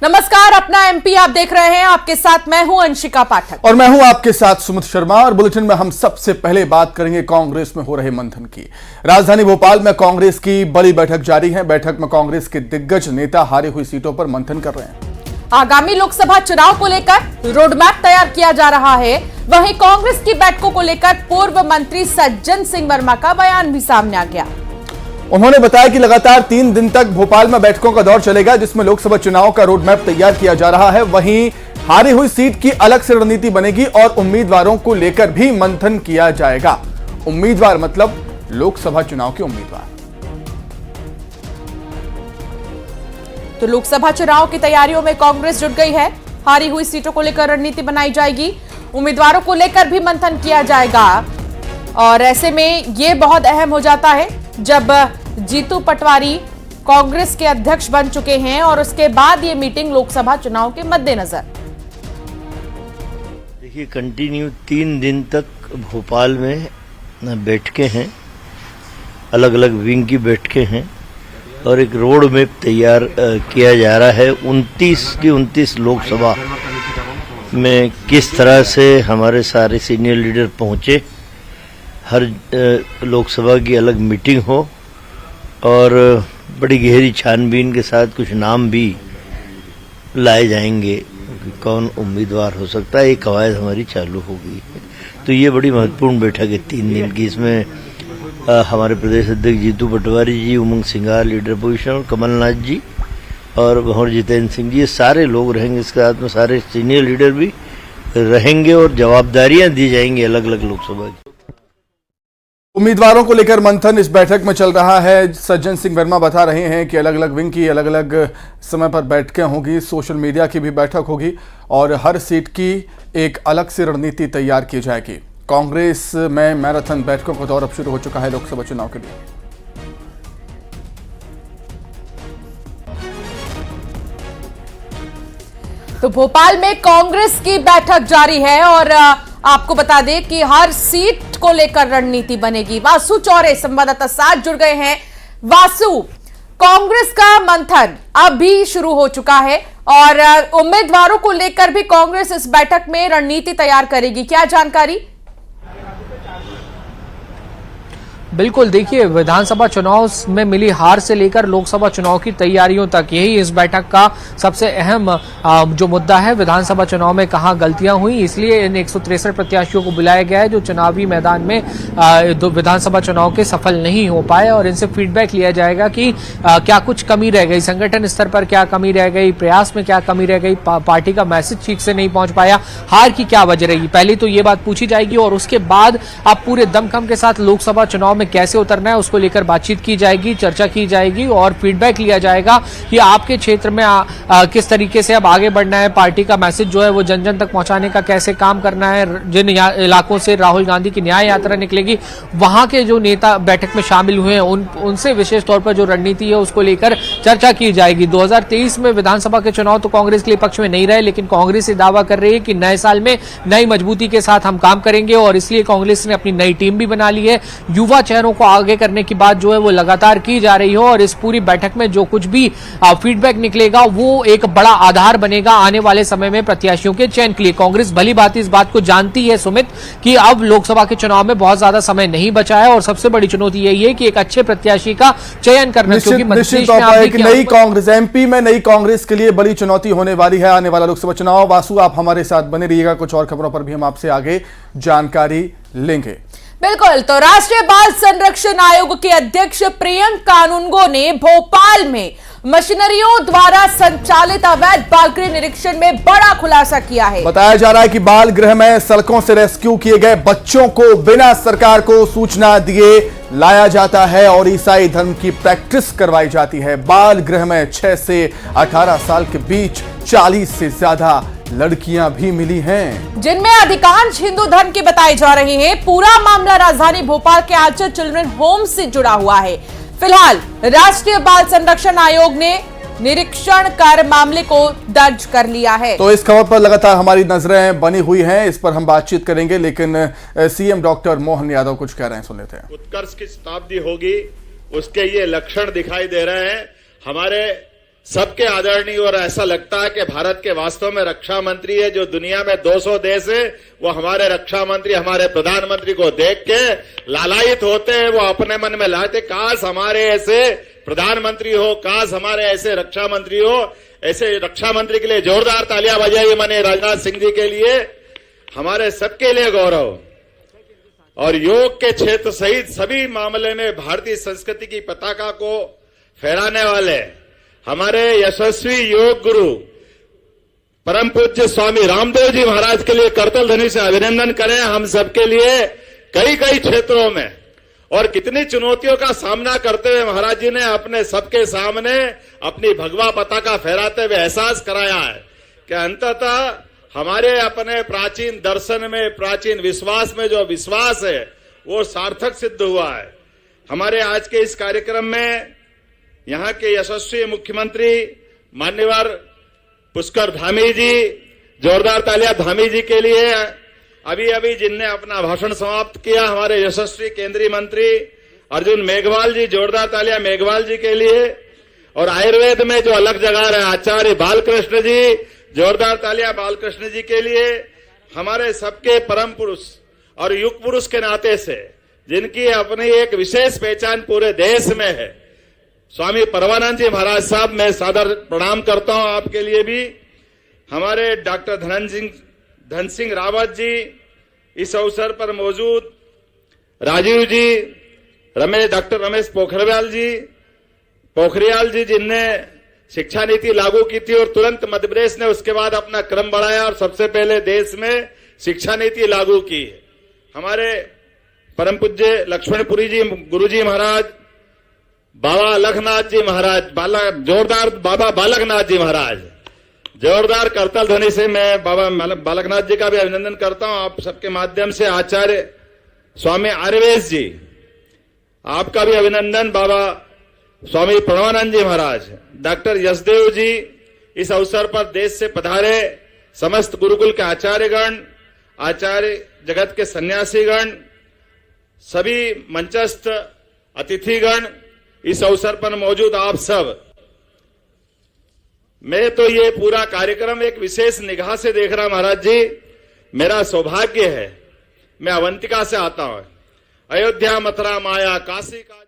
नमस्कार, अपना एमपी आप देख रहे हैं। आपके साथ मैं हूं अंशिका पाठक और मैं हूं आपके साथ सुमित शर्मा। और बुलेटिन में हम सबसे पहले बात करेंगे कांग्रेस में हो रहे मंथन की। राजधानी भोपाल में कांग्रेस की बड़ी बैठक जारी है। बैठक में कांग्रेस के दिग्गज नेता हारी हुई सीटों पर मंथन कर रहे हैं। आगामी लोकसभा चुनाव को लेकर रोडमैप तैयार किया जा रहा है। वहीं कांग्रेस की बैठकों को लेकर पूर्व मंत्री सज्जन सिंह वर्मा का बयान भी सामने आ गया। उन्होंने बताया कि लगातार 3 दिन तक भोपाल में बैठकों का दौर चलेगा, जिसमें लोकसभा चुनाव का रोडमैप तैयार किया जा रहा है। वहीं हारी हुई सीट की अलग से रणनीति बनेगी और उम्मीदवारों को लेकर भी मंथन किया जाएगा। उम्मीदवार मतलब लोकसभा चुनाव के उम्मीदवार। तो लोकसभा चुनाव की तैयारियों में कांग्रेस जुट गई है। हारी हुई सीटों को लेकर रणनीति बनाई जाएगी, उम्मीदवारों को लेकर भी मंथन किया जाएगा। और ऐसे में यह बहुत अहम हो जाता है जब जीतू पटवारी कांग्रेस के अध्यक्ष बन चुके हैं और उसके बाद ये मीटिंग लोकसभा चुनाव के मद्देनजर। देखिए, कंटिन्यू 3 दिन तक भोपाल में बैठकें हैं, अलग अलग विंग की बैठकें हैं और एक रोड मैप तैयार किया जा रहा है। 29 की 29 लोकसभा में किस तरह से हमारे सारे सीनियर लीडर पहुंचे, हर लोकसभा की अलग मीटिंग हो और बड़ी गहरी छानबीन के साथ कुछ नाम भी लाए जाएंगे कि कौन उम्मीदवार हो सकता है। ये कवायद हमारी चालू हो गई है। तो ये बड़ी महत्वपूर्ण बैठक है 3 दिन की। इसमें हमारे प्रदेश अध्यक्ष जीतू पटवारी जी, उमंग सिंघार लीडर पोजिशन और कमलनाथ जी और भंवर जितेंद्र सिंह जी, ये सारे लोग रहेंगे। इसके साथ में सारे सीनियर लीडर भी रहेंगे और जवाबदारियां दी जाएंगी अलग अलग लोकसभा की। उम्मीदवारों को लेकर मंथन इस बैठक में चल रहा है। सज्जन सिंह वर्मा बता रहे हैं कि अलग अलग विंग की अलग अलग समय पर बैठकें होंगी, सोशल मीडिया की भी बैठक होगी और हर सीट की एक अलग से रणनीति तैयार की जाएगी। कांग्रेस में मैराथन बैठकों का दौर अब शुरू हो चुका है लोकसभा चुनाव के लिए। तो भोपाल में कांग्रेस की बैठक जारी है और आपको बता दें कि हर सीट को लेकर रणनीति बनेगी। वासु चौरे संवाददाता साथ जुड़ गए हैं। वासु, कांग्रेस का मंथन अभी शुरू हो चुका है और उम्मीदवारों को लेकर भी कांग्रेस इस बैठक में रणनीति तैयार करेगी, क्या जानकारी? बिल्कुल, देखिए, विधानसभा चुनाव में मिली हार से लेकर लोकसभा चुनाव की तैयारियों तक यही इस बैठक का सबसे अहम जो मुद्दा है। विधानसभा चुनाव में कहां गलतियां हुई, इसलिए इन 163 प्रत्याशियों को बुलाया गया है जो चुनावी मैदान में विधानसभा चुनाव के सफल नहीं हो पाए और इनसे फीडबैक लिया जाएगा कि क्या कुछ कमी रह गई, संगठन स्तर पर क्या कमी रह गई, प्रयास में क्या कमी रह गई, पार्टी का मैसेज ठीक से नहीं पहुंच पाया, हार की क्या वजह रही। पहले तो ये बात पूछी जाएगी और उसके बाद आप पूरे दमखम के साथ लोकसभा चुनाव कैसे उतरना है उसको लेकर बातचीत की जाएगी, चर्चा की जाएगी और फीडबैक लिया जाएगा कि आपके क्षेत्र में किस तरीके से अब आगे बढ़ना है, पार्टी का मैसेज जो है वो जन जन तक पहुंचाने का कैसे काम करना है। जिन इलाकों से राहुल गांधी की न्याय यात्रा निकलेगी, वहां के जो नेता बैठक में शामिल हुए हैं उनसे विशेष तौर पर जो रणनीति है उसको लेकर चर्चा की जाएगी। 2023 में विधानसभा के चुनाव तो कांग्रेस के लिए पक्ष में नहीं रहे, लेकिन कांग्रेस ये दावा कर रही है कि नए साल में नई मजबूती के साथ हम काम करेंगे और इसलिए कांग्रेस ने अपनी नई टीम भी बना ली है। युवा चेहरों को आगे करने की बात जो है वो लगातार की जा रही हो और इस पूरी बैठक में जो कुछ भी फीडबैक निकलेगा वो एक बड़ा आधार बनेगा आने वाले समय में प्रत्याशियों के चयन के लिए। कांग्रेस भली भांति इस बात को जानती है सुमित कि अब लोकसभा के चुनाव में बहुत ज्यादा समय नहीं बचा है और सबसे बड़ी चुनौती यही है कि एक अच्छे प्रत्याशी का चयन करना, क्योंकि नई कांग्रेस एमपी में नई कांग्रेस के लिए बड़ी चुनौती होने वाली है आने वाला लोकसभा चुनाव। वासु, आप हमारे साथ बने रहिएगा, कुछ और खबरों पर भी हम आपसे आगे जानकारी लेंगे। बिल्कुल, तो राष्ट्रीय बाल संरक्षण आयोग के अध्यक्ष प्रियंक कानूनगो ने भोपाल में मशीनरियों द्वारा संचालित अवैध बाल गृह निरीक्षण में बड़ा खुलासा किया है। बताया जा रहा है कि बाल गृह में सड़कों से रेस्क्यू किए गए बच्चों को बिना सरकार को सूचना दिए लाया जाता है और ईसाई धर्म की प्रैक्टिस करवाई जाती है। बाल गृह में 6 से 18 साल के बीच 40 से ज्यादा लड़कियां भी मिली हैं, जिनमें अधिकांश हिंदू धर्म की बताई जा रही हैं। पूरा मामला राजधानी भोपाल के आंचल चिल्ड्रन होम से जुड़ा हुआ है। फिलहाल राष्ट्रीय बाल संरक्षण आयोग ने निरीक्षण कर मामले को दर्ज कर लिया है। तो इस खबर पर लगातार हमारी नजरें बनी हुई हैं, इस पर हम बातचीत करेंगे, लेकिन सीएम डॉक्टर मोहन यादव कुछ कह रहे हैं, सुन लेते हैं। उत्कर्ष की शताब्दी होगी, उसके ये लक्षण दिखाई दे रहे हैं। हमारे सबके आदरणीय, और ऐसा लगता है कि भारत के वास्तव में रक्षा मंत्री है। जो दुनिया में 200 देश है वो हमारे रक्षा मंत्री, हमारे प्रधानमंत्री को देख के लालायित होते हैं। वो अपने मन में लाते, काश हमारे ऐसे प्रधानमंत्री हो, काश हमारे ऐसे रक्षा मंत्री हो। ऐसे रक्षा मंत्री के लिए जोरदार तालियां बजाइए माननीय राजनाथ सिंह जी के लिए, हमारे सबके लिए गौरव। और योग के क्षेत्र सहित सभी मामले में भारतीय संस्कृति की पताका को फहराने वाले हमारे यशस्वी योग गुरु परम पूज्य स्वामी रामदेव जी महाराज के लिए करतल ध्वनि से अभिनंदन करें। हम सबके लिए कई कई क्षेत्रों में और कितनी चुनौतियों का सामना करते हुए महाराज जी ने अपने सबके सामने अपनी भगवा पताका फहराते हुए एहसास कराया है कि अंततः हमारे अपने प्राचीन दर्शन में, प्राचीन विश्वास में जो विश्वास है वो सार्थक सिद्ध हुआ है। हमारे आज के इस कार्यक्रम में यहाँ के यशस्वी मुख्यमंत्री मान्यवर पुष्कर धामी जी, जोरदार तालियां धामी जी के लिए। अभी अभी जिनने अपना भाषण समाप्त किया हमारे यशस्वी केंद्रीय मंत्री अर्जुन मेघवाल जी, जोरदार तालियां मेघवाल जी के लिए। और आयुर्वेद में जो अलग जगह रहे आचार्य बालकृष्ण जी, जोरदार तालियां बालकृष्ण जी के लिए। हमारे सबके परम पुरुष और युग पुरुष के नाते से जिनकी अपनी एक विशेष पहचान पूरे देश में है, स्वामी परमानंद जी महाराज साहब, मैं सादर प्रणाम करता हूं आपके लिए भी। हमारे डॉक्टर धन सिंह रावत जी इस अवसर पर मौजूद, राजीव जी, डॉक्टर रमेश पोखरियाल जी जिनने शिक्षा नीति लागू की थी और तुरंत मध्य प्रदेश ने उसके बाद अपना क्रम बढ़ाया और सबसे पहले देश में शिक्षा नीति लागू की। हमारे परम पूज्य लक्ष्मणपुरी जी गुरु जी महाराज, बाबा अलखनाथ जी महाराज, जोरदार बाबा बालकनाथ जी महाराज, जोरदार करतल ध्वनि से मैं बाबा बालकनाथ जी का भी अभिनंदन करता हूं आप सबके माध्यम से। आचार्य स्वामी आर्यवेश जी, आपका भी अभिनंदन। बाबा स्वामी प्रणवानंद जी महाराज, डॉक्टर यशदेव जी, इस अवसर पर देश से पधारे समस्त गुरुकुल के आचार्यगण, आचार्य जगत के सन्यासीगण, सभी मंचस्थ अतिथिगण, इस अवसर पर मौजूद आप सब, मैं तो ये पूरा कार्यक्रम एक विशेष निगाह से देख रहा महाराज जी। मेरा सौभाग्य है, मैं अवंतिका से आता हूं, अयोध्या, मथुरा, माया, काशी का।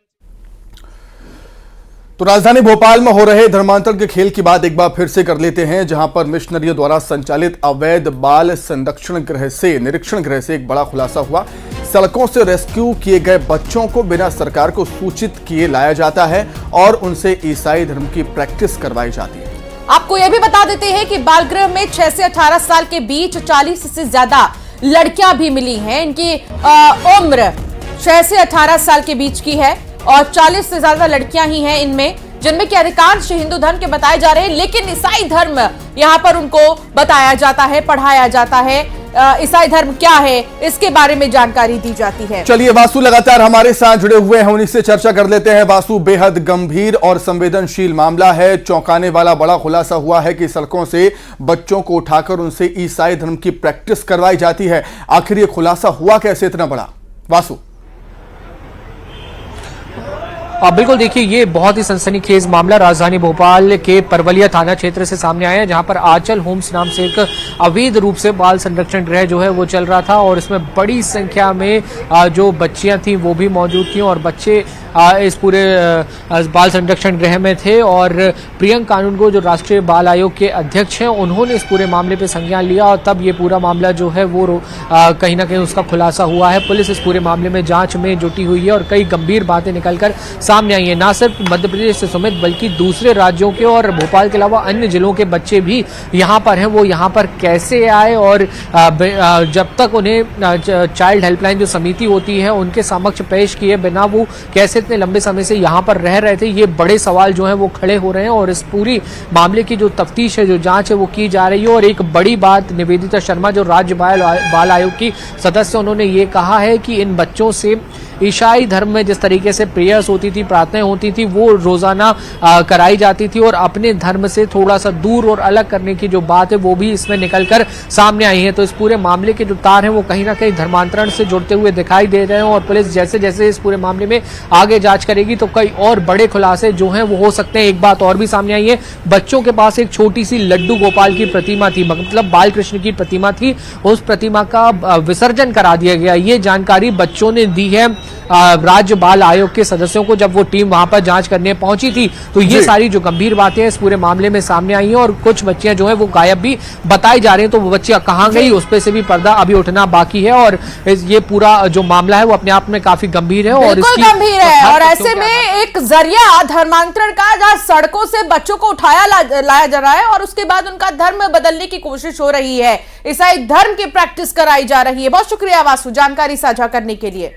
तो राजधानी भोपाल में हो रहे धर्मांतरण के खेल की बात एक बार फिर से कर लेते हैं, जहां पर मिशनरियों द्वारा संचालित अवैध बाल संरक्षण गृह से, निरीक्षण गृह से एक बड़ा खुलासा हुआ। सड़कों से रेस्क्यू किए गए बच्चों को बिना सरकार को सूचित किए लाया जाता है और उनसे ईसाई धर्म की प्रैक्टिस करवाई जाती है। आपको यह भी बता देते हैं कि बाल गृह में 6 से 18 साल के बीच 40 से ज्यादा लड़कियां भी मिली हैं। इनकी उम्र 6 से 18 साल के बीच की है और 40 से ज्यादा लड़कियां ही हैं इनमें, जिनमें कि अधिकांश हिंदू धर्म के बताए जा रहे हैं, लेकिन ईसाई धर्म यहां पर उनको बताया जाता है, पढ़ाया जाता है। ईसाई धर्म क्या है इसके बारे में जानकारी दी जाती है। चलिए, वासु लगातार हमारे साथ जुड़े हुए हैं, उन्हीं से चर्चा कर लेते हैं। वासु, बेहद गंभीर और संवेदनशील मामला है, चौंकाने वाला बड़ा खुलासा हुआ है कि सड़कों से बच्चों को उठाकर उनसे ईसाई धर्म की प्रैक्टिस करवाई जाती है। आखिर ये खुलासा हुआ कैसे इतना बड़ा, वासु? बिल्कुल, देखिए ये बहुत ही सनसनीखेज मामला राजधानी भोपाल के परवलिया थाना क्षेत्र से सामने आया है, जहां पर आंचल होम्स नाम से एक अवैध रूप से बाल संरक्षण गृह जो है वो चल रहा था और इसमें बड़ी संख्या में जो बच्चियां थी वो भी मौजूद थी और बच्चे इस पूरे बाल संरक्षण गृह में थे। और प्रियंक कानूनगो जो राष्ट्रीय बाल आयोग के अध्यक्ष हैं, उन्होंने इस पूरे मामले पे संज्ञान लिया और तब ये पूरा मामला जो है वो कहीं ना कहीं उसका खुलासा हुआ है। पुलिस इस पूरे मामले में जांच में जुटी हुई है और कई गंभीर बातें निकलकर सामने आई है। ना सिर्फ मध्य प्रदेश से समेत बल्कि दूसरे राज्यों के और भोपाल के अलावा अन्य जिलों के बच्चे भी यहाँ पर हैं। वो यहाँ पर कैसे आए और जब तक उन्हें चाइल्ड हेल्पलाइन जो समिति होती है उनके समक्ष पेश किए बिना वो कैसे इतने लंबे समय से यहाँ पर रह रहे थे, ये बड़े सवाल जो हैं वो खड़े हो रहे हैं। और इस पूरी मामले की जो तफ्तीश है, जो जांच है वो की जा रही है। और एक बड़ी बात, निवेदिता शर्मा जो राज्य बाल आयोग की सदस्य, उन्होंने ये कहा है कि इन बच्चों से ईसाई धर्म में जिस तरीके से प्रेयर्स होती थी, प्रार्थनाएं होती थी, वो रोजाना कराई जाती थी और अपने धर्म से थोड़ा सा दूर और अलग करने की जो बात है वो भी इसमें निकलकर सामने आई है। तो इस पूरे मामले के जो तार हैं वो कहीं ना कहीं धर्मांतरण से जुड़ते हुए दिखाई दे रहे हैं और पुलिस जैसे जैसे इस पूरे मामले में आगे जांच करेगी तो कई और बड़े खुलासे जो हैं वो हो सकते हैं। एक बात और भी सामने आई है, बच्चों के पास एक छोटी सी लड्डू गोपाल की प्रतिमा थी, मतलब बाल कृष्ण की प्रतिमा थी, उस प्रतिमा का विसर्जन करा दिया गया। ये जानकारी बच्चों ने दी है राज्य बाल आयोग के सदस्यों को जब वो टीम वहां पर जांच करने पहुंची थी। तो ये सारी जो गंभीर बातें हैं इस पूरे मामले में सामने आई हैं और कुछ बच्चियां जो है वो गायब भी बताई जा रही हैं। तो वो बच्चियां कहां गई उस पे से भी पर्दा अभी उठना बाकी है और ये पूरा जो मामला है वो अपने आप में काफी गंभीर है और बिल्कुल गंभीर है। और ऐसे में एक जरिया धर्मांतरण का, जहां सड़कों से बच्चों को उठाया लाया जा रहा है और उसके बाद उनका धर्म बदलने की कोशिश हो रही है, ईसाई धर्म की प्रैक्टिस कराई जा रही है। बहुत शुक्रिया वासु जानकारी साझा करने के लिए।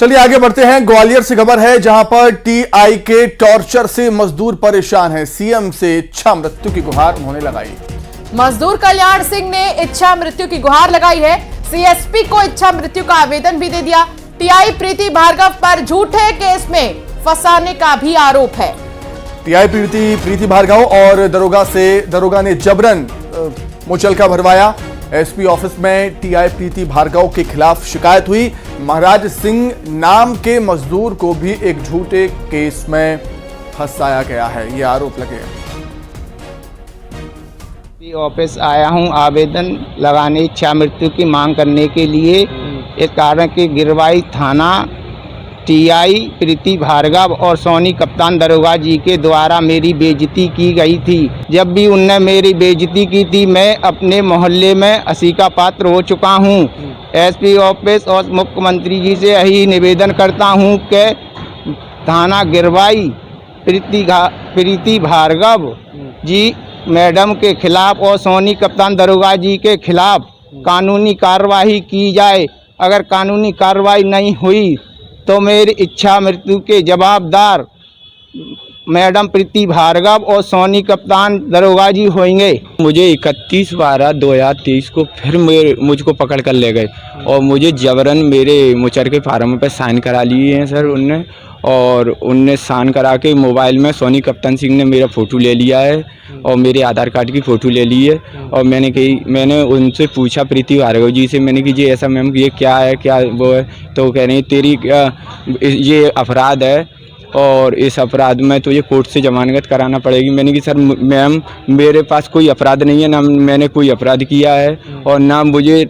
चलिए आगे बढ़ते हैं। ग्वालियर से खबर है जहां पर टीआई के टॉर्चर से मजदूर परेशान है। सीएम से इच्छा मृत्यु की गुहार उन्होंने लगाई। मजदूर कल्याण सिंह ने इच्छा मृत्यु की गुहार लगाई है। सीएसपी को इच्छा मृत्यु का आवेदन भी दे दिया। टीआई प्रीति भार्गव पर झूठे केस में फंसाने का भी आरोप है। टीआई प्रीति भार्गव और दरोगा ने जबरन मुचलका भरवाया। एसपी ऑफिस में टीआई प्रीति भार्गव के खिलाफ शिकायत हुई। महाराज सिंह नाम के मजदूर को भी एक झूठे केस में फंसाया गया है, ये आरोप लगे। ऑफिस आया हूं आवेदन लगाने इच्छा मृत्यु की मांग करने के लिए। इस कारण कि गिरवाई थाना टीआई प्रीति भार्गव और सोनी कप्तान दरोगा जी के द्वारा मेरी बेइज्जती की गई थी। जब भी उनने मेरी बेइज्जती की थी मैं अपने मोहल्ले में असी का पात्र हो चुका हूं। एसपी ऑफिस और मुख्यमंत्री जी से यही निवेदन करता हूं कि थाना गिरवाई प्रीति भार्गव जी मैडम के खिलाफ और सोनी कप्तान दरोगा जी के खिलाफ कानूनी कार्रवाई की जाए। अगर कानूनी कार्रवाई नहीं हुई तो मेरी इच्छा मृत्यु के जवाबदार मैडम प्रीति भार्गव और सोनी कप्तान दरोगा जी होंगे। मुझे 31/12/2023 को फिर मुझको पकड़ कर ले गए और मुझे जबरन मेरे मुचर के फार्म पे साइन करा लिए हैं सर उनने, और उनने साइन करा के मोबाइल में सोनी कप्तान सिंह ने मेरा फ़ोटो ले लिया है और मेरे आधार कार्ड की फ़ोटो ले ली है। और मैंने उनसे पूछा प्रीति भार्गव जी से, मैंने कि जी ऐसा मैम ये क्या है, क्या वो है, तो कह रही तेरी ये अपराध है और इस अपराध में तो ये कोर्ट से जमानत कराना पड़ेगी। मैंने कि सर मैम मेरे पास कोई अपराध नहीं है, ना मैंने कोई अपराध किया है और ना मुझे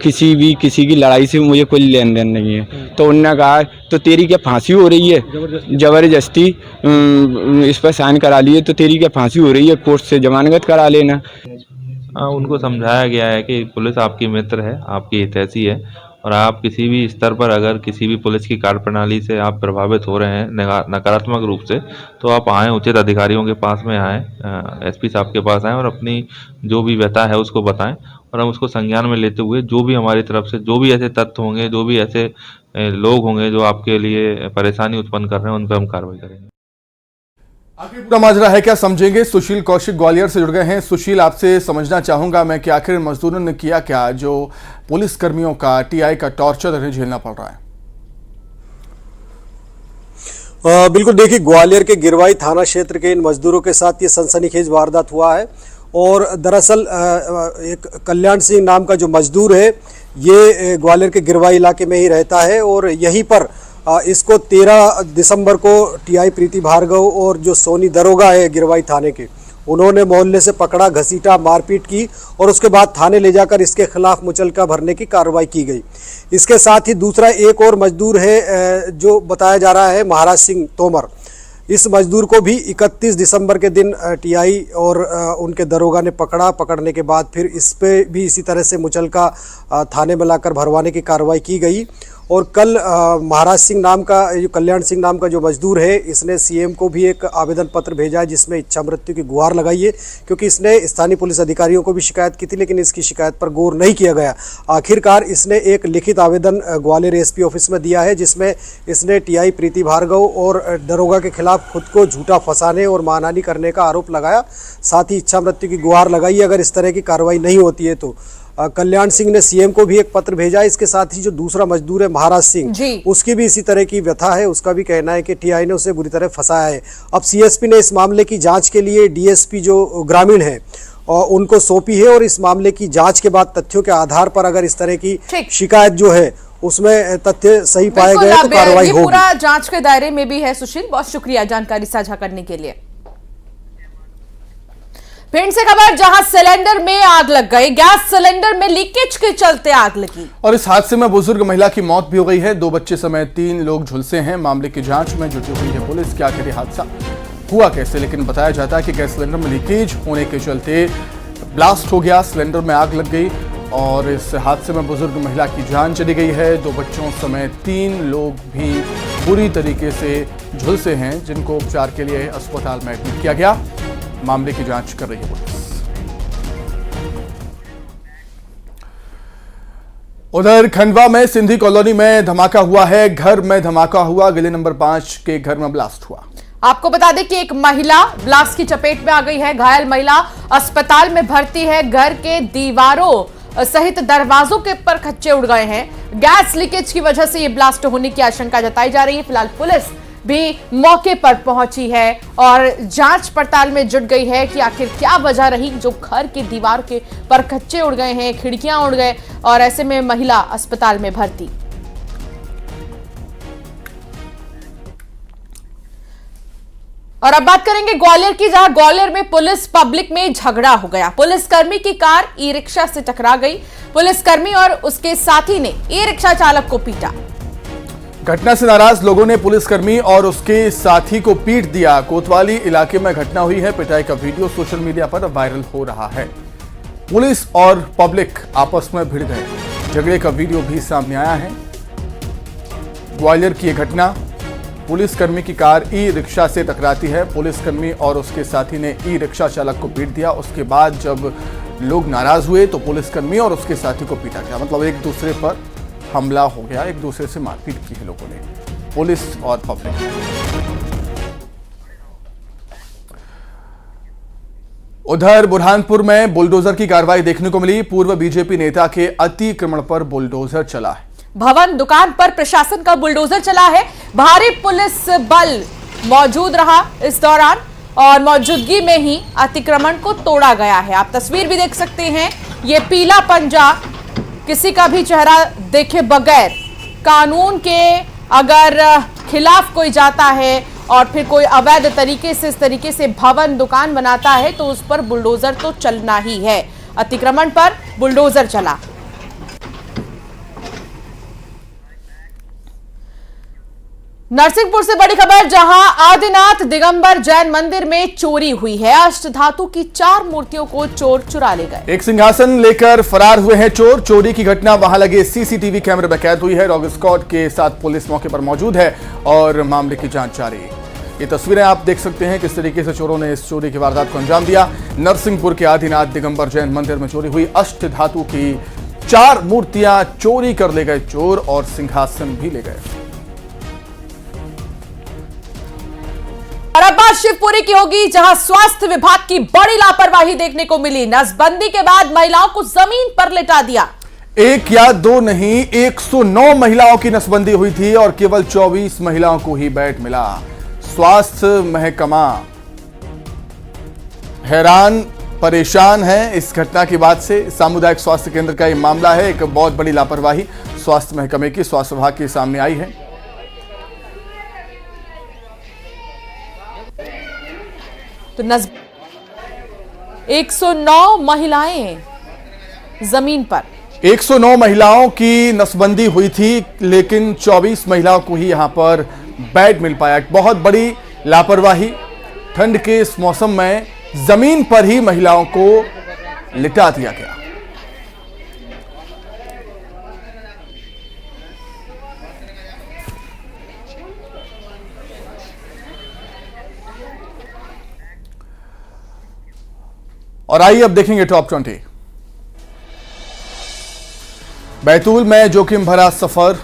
किसी की लड़ाई से मुझे कोई लेन देन नहीं है। तो उन्होंने कहा तो तेरी क्या फांसी हो रही है, ज़बरदस्ती इस पर साइन करा लिए तो तेरी क्या फांसी हो रही है, कोर्ट से जमानत करा लेना। उनको समझाया गया है कि पुलिस आपकी मित्र है, आपकी हितैषी है और आप किसी भी स्तर पर अगर किसी भी पुलिस की कार्यप्रणाली से आप प्रभावित हो रहे हैं नकारात्मक रूप से, तो आप आएँ, उचित अधिकारियों के पास में आएँ, एसपी साहब के पास आएँ और अपनी जो भी व्यथा है उसको बताएं और हम उसको संज्ञान में लेते हुए जो भी हमारी तरफ से जो भी ऐसे तथ्य होंगे, जो भी ऐसे लोग होंगे जो आपके लिए परेशानी उत्पन्न कर रहे हैं, उन पर हम कार्रवाई करेंगे। आखिर पूरा माजरा है क्या, समझेंगे। सुशील कौशिक ग्वालियर से जुड़ गए हैं। सुशील, आपसे समझना चाहूंगा मैं कि आखिर मजदूरों ने किया क्या जो पुलिस कर्मियों का, टीआई का टॉर्चर उन्हें झेलना पड़ रहा है? बिल्कुल, देखिए ग्वालियर के गिरवाई थाना क्षेत्र के इन मजदूरों के साथ ये सनसनीखेज वारदात हुआ है और दरअसल एक कल्याण सिंह नाम का जो मजदूर है ये ग्वालियर के गिरवाई इलाके में ही रहता है और यहीं पर इसको 13 दिसंबर को टीआई प्रीति भार्गव और जो सोनी दरोगा है गिरवाई थाने के, उन्होंने मोहल्ले से पकड़ा, घसीटा, मारपीट की और उसके बाद थाने ले जाकर इसके खिलाफ मुचलका भरने की कार्रवाई की गई। इसके साथ ही दूसरा एक और मजदूर है जो बताया जा रहा है महाराज सिंह तोमर। इस मजदूर को भी 31 दिसंबर के दिन टीआई और उनके दरोगा ने पकड़ा। पकड़ने के बाद फिर इस पे भी इसी तरह से मुचलका थाने में लाकर भरवाने की कार्रवाई की गई। और कल महाराज सिंह नाम का, जो कल्याण सिंह नाम का जो मजदूर है, इसने सीएम को भी एक आवेदन पत्र भेजा है जिसमें इच्छा मृत्यु की गुहार लगाई है, क्योंकि इसने स्थानीय पुलिस अधिकारियों को भी शिकायत की थी लेकिन इसकी शिकायत पर गौर नहीं किया गया। आखिरकार इसने एक लिखित आवेदन ग्वालियर एसपी ऑफिस में दिया है जिसमें इसने टीआई प्रीति भार्गव और दरोगा के खिलाफ खुद को झूठा फंसाने और मानहानि करने का आरोप लगाया, साथ ही इच्छा मृत्यु की गुहार लगाई। अगर इस तरह की कार्रवाई नहीं होती है तो कल्याण सिंह ने सीएम को भी एक पत्र भेजा। इसके साथ ही जो दूसरा मजदूर है महाराज सिंह, उसकी भी इसी तरह की व्यथा है। उसका भी कहना है कि टीआई ने उसे बुरी तरह फंसाया है। अब सीएसपी ने इस मामले की जांच के लिए डीएसपी जो ग्रामीण है और उनको सौंपी है, और इस मामले की जांच के बाद तथ्यों के आधार पर अगर इस तरह की शिकायत जो है उसमें तथ्य सही पाए गए तो कार्रवाई होगी। पूरा जांच के दायरे में भी है। सुशील, बहुत शुक्रिया जानकारी साझा करने के लिए। फिर से खबर, जहां सिलेंडर में आग लग गई, गैस सिलेंडर में लीकेज के चलते आग लगी और इस हादसे में बुजुर्ग महिला की मौत भी हो गई है। 2 बच्चे समेत 3 लोग झुलसे हैं। मामले की जांच में जुटी हुई है पुलिस। क्या आखिर हादसा हुआ कैसे, लेकिन बताया जाता है कि गैस सिलेंडर में लीकेज होने के चलते ब्लास्ट हो गया, सिलेंडर में आग लग गई और इस हादसे में बुजुर्ग महिला की जान चली गई है। 2 बच्चों समेत 3 लोग भी बुरी तरीके से झुलसे हैं, जिनको उपचार के लिए अस्पताल में एडमिट किया गया। मामले की जांच कर रही है पुलिस। उधर खंडवा में सिंधी कॉलोनी में धमाका हुआ है। घर में धमाका हुआ, गली नंबर 5 के घर में ब्लास्ट हुआ। आपको बता दें कि एक महिला ब्लास्ट की चपेट में आ गई है। घायल महिला अस्पताल में भर्ती है। घर के दीवारों सहित दरवाजों के पर खच्चे उड़ गए हैं। गैस लीकेज की वजह से यह ब्लास्ट होने की आशंका जताई जा रही है। फिलहाल पुलिस भी मौके पर पहुंची है और जांच पड़ताल में जुट गई है कि आखिर क्या वजह रही जो घर की दीवार के पर खच्चे उड़ गए हैं, खिड़कियां उड़ गए और ऐसे में महिला अस्पताल में भर्ती। और अब बात करेंगे ग्वालियर की, जहां ग्वालियर में पुलिस पब्लिक में झगड़ा हो गया। पुलिसकर्मी की कार ई रिक्शा से टकरा गई। पुलिसकर्मी और उसके साथी ने ई रिक्शा चालक को पीटा। घटना से नाराज लोगों ने पुलिसकर्मी और उसके साथी को पीट दिया। कोतवाली इलाके में घटना हुई है। पिटाई का वीडियो सोशल मीडिया पर वायरल हो रहा है। पुलिस और पब्लिक आपस में भिड़ गए। झगड़े का वीडियो भी सामने आया है। ग्वालियर की यह घटना, पुलिसकर्मी की कार ई रिक्शा से टकराती है। पुलिसकर्मी और उसके साथी ने ई रिक्शा चालक को पीट दिया। उसके बाद जब लोग नाराज हुए तो पुलिसकर्मी और उसके साथी को पीटा गया। मतलब एक दूसरे पर हमला हो गया, एक दूसरे से मारपीट की है लोगों ने, पुलिस और पब्लिक। उधर बुरहानपुर में बुलडोजर की कार्रवाई देखने को मिली। पूर्व बीजेपी नेता के अतिक्रमण पर बुलडोजर चला है। भवन दुकान पर प्रशासन का बुलडोजर चला है। भारी पुलिस बल मौजूद रहा इस दौरान और मौजूदगी में ही अतिक्रमण को तोड़ा गया है। आप तस्वीर भी देख सकते हैं। ये पीला पंजा किसी का भी चेहरा देखे बगैर कानून के अगर खिलाफ कोई जाता है और फिर कोई अवैध तरीके से इस तरीके से भवन दुकान बनाता है तो उस पर बुलडोजर तो चलना ही है। अतिक्रमण पर बुलडोजर चला। नरसिंहपुर से बड़ी खबर, जहां आदिनाथ दिगंबर जैन मंदिर में चोरी हुई है। अष्टधातु की 4 मूर्तियों को चोर चुरा ले गए। एक सिंहासन लेकर फरार हुए हैं चोर। चोरी की घटना वहां लगे सीसीटीवी कैमरे में कैद हुई है। डॉग स्क्वाड के साथ पुलिस मौके पर मौजूद है और मामले की जांच जारी है। ये तस्वीरें आप देख सकते हैं किस तरीके से चोरों ने इस चोरी की वारदात को अंजाम दिया। नरसिंहपुर के आदिनाथ दिगंबर जैन मंदिर में चोरी हुई। अष्टधातु की 4 मूर्तियां चोरी कर ले गए चोर और सिंहासन भी ले गए। और अब बात शिवपुरी की होगी, जहां स्वास्थ्य विभाग की बड़ी लापरवाही देखने को मिली। नसबंदी के बाद महिलाओं को जमीन पर लिटा दिया। 1 या 2 नहीं, 109 महिलाओं की नसबंदी हुई थी और केवल 24 महिलाओं को ही बेड मिला। स्वास्थ्य महकमा हैरान परेशान है इस घटना की बात से। सामुदायिक स्वास्थ्य केंद्र का यह मामला है। एक बहुत बड़ी लापरवाही स्वास्थ्य महकमे की, स्वास्थ्य विभाग के सामने आई है। तो 109 महिलाएं जमीन पर, 109 महिलाओं की नसबंदी हुई थी लेकिन 24 महिलाओं को ही यहां पर बेड मिल पाया। बहुत बड़ी लापरवाही। ठंड के इस मौसम में जमीन पर ही महिलाओं को लिटा दिया गया। और आइए अब देखेंगे टॉप 20। बैतूल में जोखिम भरा सफर।